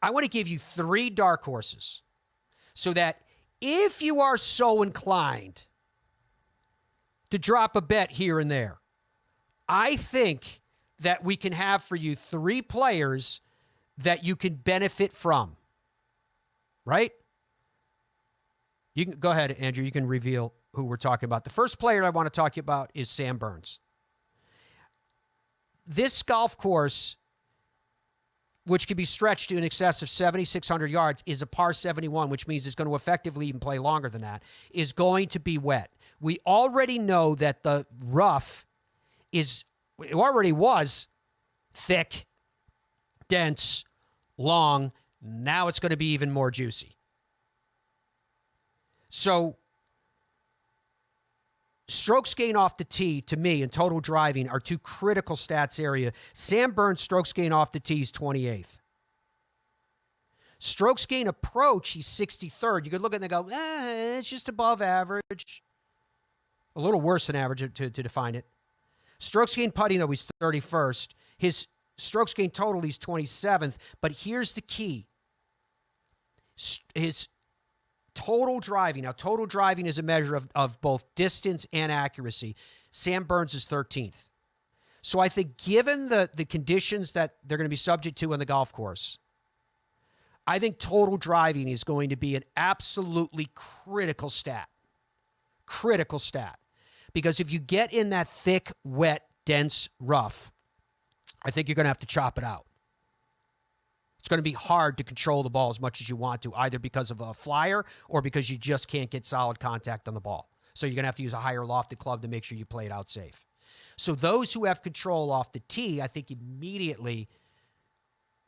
I want to give you 3 dark horses so that if you are so inclined to drop a bet here and there, I think that we can have for you 3 players that you can benefit from. Right? You can go ahead, Andrew. You can reveal who we're talking about. The first player I want to talk about is Sam Burns. This golf course, which can be stretched to in excess of 7,600 yards, is a par 71, which means it's going to effectively even play longer than that, is going to be wet. We already know that the rough it already was thick, dense, long. Now it's going to be even more juicy. So, strokes gain off the tee, to me, and total driving are 2 critical stats area. Sam Burns' strokes gain off the tee is 28th. Strokes gain approach, he's 63rd. You could look at it and go, it's just above average. A little worse than average to define it. Strokes gain putting, though, he's 31st. His strokes gain total, he's 27th. But here's the key. His total driving. Now, total driving is a measure of both distance and accuracy. Sam Burns is 13th. So I think given the conditions that they're going to be subject to on the golf course, I think total driving is going to be an absolutely critical stat. Critical stat. Because if you get in that thick, wet, dense rough, I think you're going to have to chop it out. It's going to be hard to control the ball as much as you want to, either because of a flyer or because you just can't get solid contact on the ball. So you're going to have to use a higher lofted club to make sure you play it out safe. So those who have control off the tee, I think immediately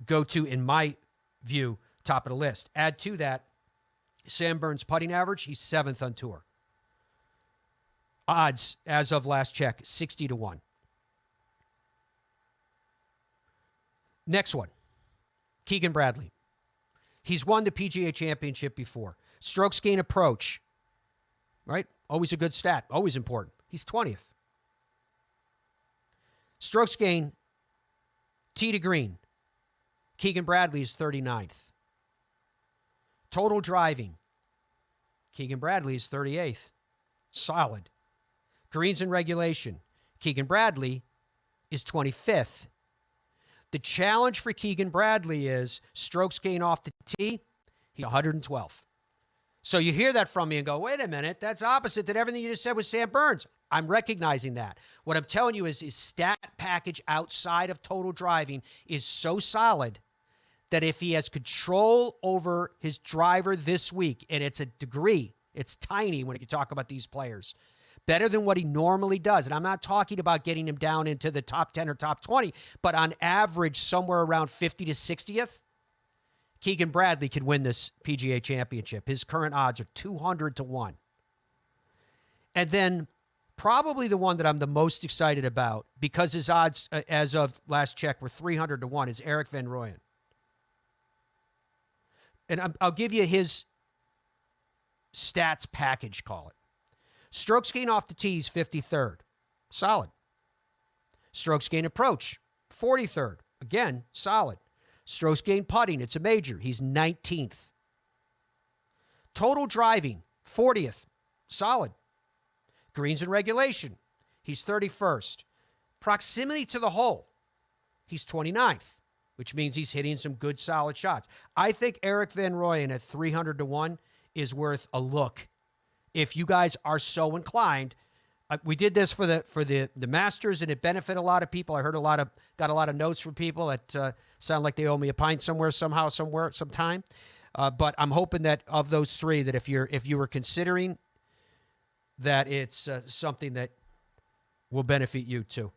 go to, in my view, top of the list. Add to that, Sam Burns' putting average, he's 7th on tour. Odds, as of last check, 60-1. Next one. Keegan Bradley. He's won the PGA Championship before. Strokes gain approach. Right? Always a good stat. Always important. He's 20th. Strokes gain, tee to green. Keegan Bradley is 39th. Total driving. Keegan Bradley is 38th. Solid. Greens in regulation. Keegan Bradley is 25th. The challenge for Keegan Bradley is strokes gain off the tee, he's 112th. So you hear that from me and go, wait a minute, that's opposite to everything you just said with Sam Burns. I'm recognizing that. What I'm telling you is his stat package outside of total driving is so solid that if he has control over his driver this week, and it's a degree, it's tiny when you talk about these players, better than what he normally does. And I'm not talking about getting him down into the top 10 or top 20, but on average, somewhere around 50 to 60th, Keegan Bradley could win this PGA Championship. His current odds are 200-1. And then probably the one that I'm the most excited about, because his odds, as of last check, were 300-1, is Erik van Rooyen. And I'll give you his stats package, call it. Strokes gain off the tee is 53rd. Solid. Strokes gain approach, 43rd. Again, solid. Strokes gain putting, it's a major. He's 19th. Total driving, 40th. Solid. Greens in regulation, he's 31st. Proximity to the hole, he's 29th, which means he's hitting some good, solid shots. I think Erik van Rooyen at 300-1 is worth a look. If you guys are so inclined, we did this for the Masters, and it benefited a lot of people. I heard got a lot of notes from people that sound like they owe me a pint somewhere, somehow, somewhere, sometime. But I'm hoping that of those 3, that if you were considering, that it's something that will benefit you too.